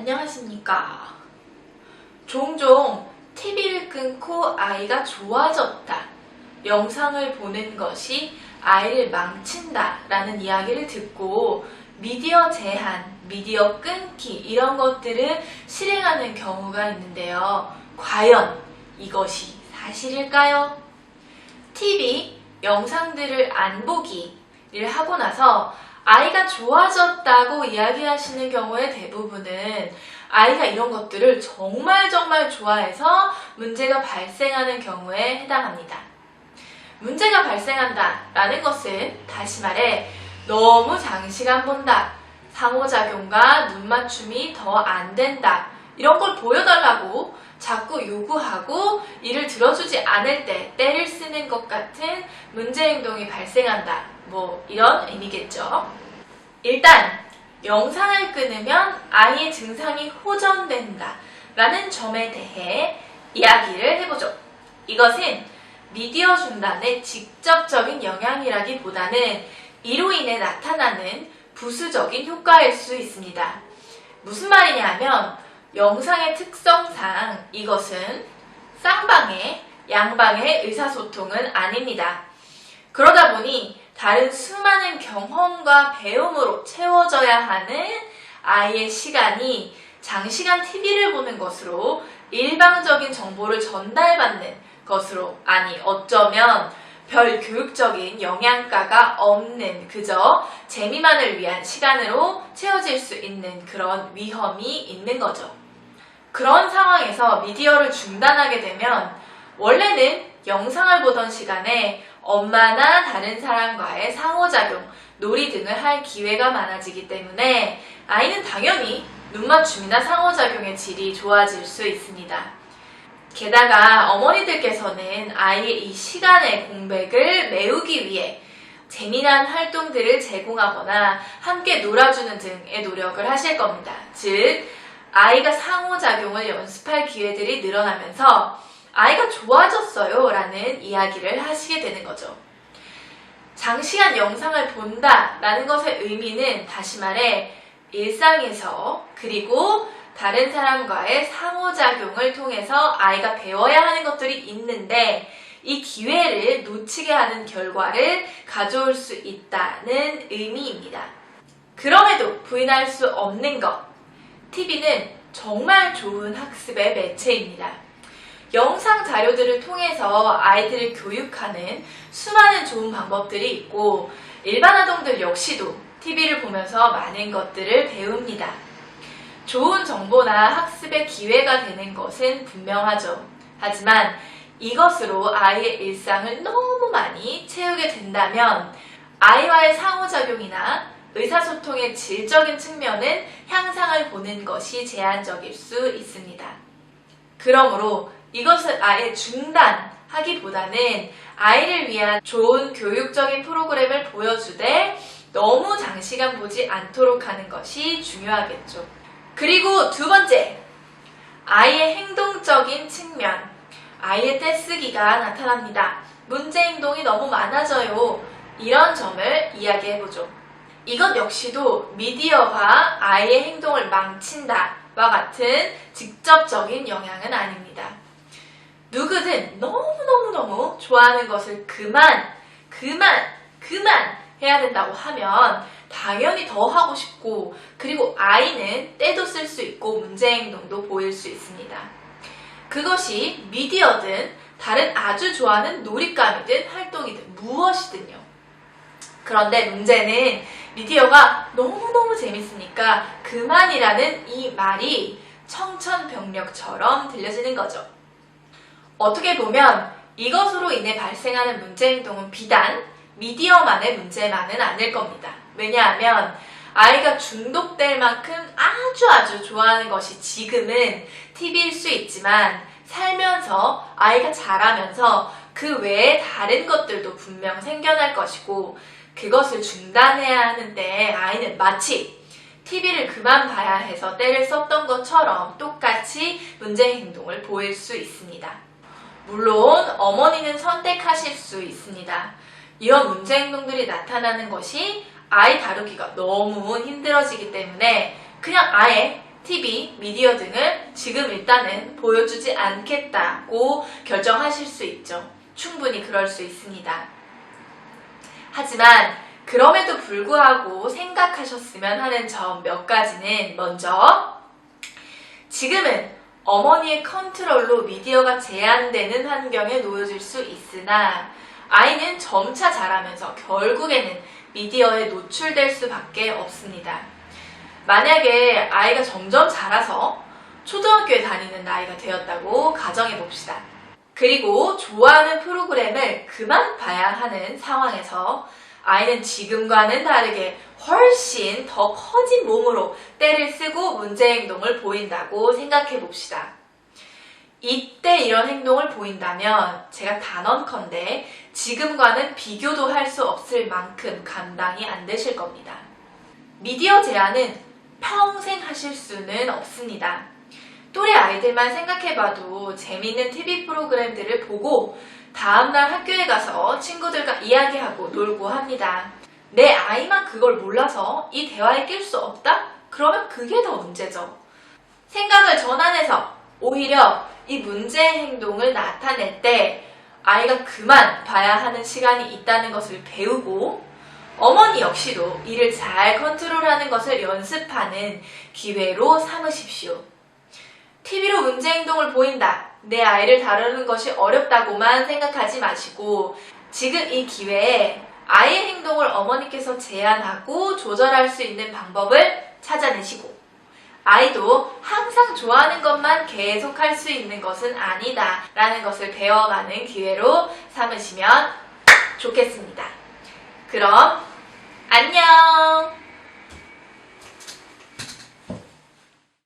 안녕하십니까. 종종 TV를 끊고 아이가 좋아졌다, 영상을 보는 것이 아이를 망친다 라는 이야기를 듣고 미디어 제한, 미디어 끊기 이런 것들을 실행하는 경우가 있는데요. 과연 이것이 사실일까요? TV, 영상들을 안 보기를 하고 나서 아이가 좋아졌다고 이야기하시는 경우의 대부분은 아이가 이런 것들을 정말 좋아해서 문제가 발생하는 경우에 해당합니다. 문제가 발생한다 라는 것은 다시 말해 너무 장시간 본다, 상호작용과 눈맞춤이 더 안 된다, 이런 걸 보여달라고 자꾸 요구하고 이를 들어주지 않을 때 때를 쓰는 것 같은 문제 행동이 발생한다, 이런 의미겠죠. 일단 영상을 끊으면 아이의 증상이 호전된다 라는 점에 대해 이야기를 해보죠. 이것은 미디어 중단의 직접적인 영향이라기보다는 이로 인해 나타나는 부수적인 효과일 수 있습니다. 무슨 말이냐 하면 영상의 특성상 이것은 쌍방의, 양방의 의사소통은 아닙니다. 그러다 보니 다른 수많은 경험과 배움으로 채워져야 하는 아이의 시간이 장시간 TV를 보는 것으로 일방적인 정보를 전달받는 것으로, 아니 어쩌면 별 교육적인 영양가가 없는 그저 재미만을 위한 시간으로 채워질 수 있는 그런 위험이 있는 거죠. 그런 상황에서 미디어를 중단하게 되면 원래는 영상을 보던 시간에 엄마나 다른 사람과의 상호작용, 놀이 등을 할 기회가 많아지기 때문에 아이는 당연히 눈맞춤이나 상호작용의 질이 좋아질 수 있습니다. 게다가 어머니들께서는 아이의 이 시간의 공백을 메우기 위해 재미난 활동들을 제공하거나 함께 놀아주는 등의 노력을 하실 겁니다. 즉, 아이가 상호작용을 연습할 기회들이 늘어나면서 아이가 좋아졌어요 라는 이야기를 하시게 되는 거죠. 장시간 영상을 본다 라는 것의 의미는 다시 말해 일상에서 그리고 다른 사람과의 상호작용을 통해서 아이가 배워야 하는 것들이 있는데 이 기회를 놓치게 하는 결과를 가져올 수 있다는 의미입니다. 그럼에도 부인할 수 없는 것, TV는 정말 좋은 학습의 매체입니다. 영상 자료들을 통해서 아이들을 교육하는 수많은 좋은 방법들이 있고 일반 아동들 역시도 TV를 보면서 많은 것들을 배웁니다. 좋은 정보나 학습의 기회가 되는 것은 분명하죠. 하지만 이것으로 아이의 일상을 너무 많이 채우게 된다면 아이와의 상호작용이나 의사소통의 질적인 측면은 향상을 보는 것이 제한적일 수 있습니다. 그러므로 이것을 아예 중단하기보다는 아이를 위한 좋은 교육적인 프로그램을 보여주되 너무 장시간 보지 않도록 하는 것이 중요하겠죠. 그리고 두 번째, 아이의 행동적인 측면, 아이의 떼쓰기가 나타납니다. 문제 행동이 너무 많아져요. 이런 점을 이야기해보죠. 이것 역시도 미디어가 아이의 행동을 망친다와 같은 직접적인 영향은 아닙니다. 누구든 너무너무 좋아하는 것을 그만 해야 된다고 하면 당연히 더 하고 싶고, 그리고 아이는 때도 쓸 수 있고 문제 행동도 보일 수 있습니다. 그것이 미디어든 다른 아주 좋아하는 놀잇감이든 활동이든 무엇이든요. 그런데 문제는 미디어가 너무너무 재밌으니까 그만이라는 이 말이 청천벽력처럼 들려지는 거죠. 어떻게 보면 이것으로 인해 발생하는 문제 행동은 비단 미디어만의 문제만은 아닐 겁니다. 왜냐하면 아이가 중독될 만큼 아주 좋아하는 것이 지금은 TV일 수 있지만 살면서 아이가 자라면서 그 외에 다른 것들도 분명 생겨날 것이고 그것을 중단해야 하는데 아이는 마치 TV를 그만 봐야 해서 때를 썼던 것처럼 똑같이 문제 행동을 보일 수 있습니다. 물론 어머니는 선택하실 수 있습니다. 이런 문제 행동들이 나타나는 것이 아이 다루기가 너무 힘들어지기 때문에 그냥 아예 TV, 미디어 등을 지금 일단은 보여주지 않겠다고 결정하실 수 있죠. 충분히 그럴 수 있습니다. 하지만 그럼에도 불구하고 생각하셨으면 하는 점 몇 가지는 먼저 지금은 어머니의 컨트롤로 미디어가 제한되는 환경에 놓여질 수 있으나 아이는 점차 자라면서 결국에는 미디어에 노출될 수밖에 없습니다. 만약에 아이가 점점 자라서 초등학교에 다니는 나이가 되었다고 가정해봅시다. 그리고 좋아하는 프로그램을 그만 봐야 하는 상황에서 아이는 지금과는 다르게 훨씬 더 커진 몸으로 때를 쓰고 문제 행동을 보인다고 생각해봅시다. 이때 이런 행동을 보인다면 제가 단언컨대 지금과는 비교도 할 수 없을 만큼 감당이 안 되실 겁니다. 미디어 제한은 평생 하실 수는 없습니다. 또래 아이들만 생각해봐도 재미있는 TV 프로그램들을 보고 다음날 학교에 가서 친구들과 이야기하고 놀고 합니다. 내 아이만 그걸 몰라서 이 대화에 낄 수 없다? 그러면 그게 더 문제죠. 생각을 전환해서 오히려 이 문제 행동을 나타낼 때 아이가 그만 봐야 하는 시간이 있다는 것을 배우고 어머니 역시도 이를 잘 컨트롤하는 것을 연습하는 기회로 삼으십시오. TV로 문제 행동을 보인다. 내 아이를 다루는 것이 어렵다고만 생각하지 마시고 지금 이 기회에 아이의 행동을 어머니께서 제한하고 조절할 수 있는 방법을 찾아내시고 아이도 항상 좋아하는 것만 계속할 수 있는 것은 아니다 라는 것을 배워가는 기회로 삼으시면 좋겠습니다. 그럼 안녕!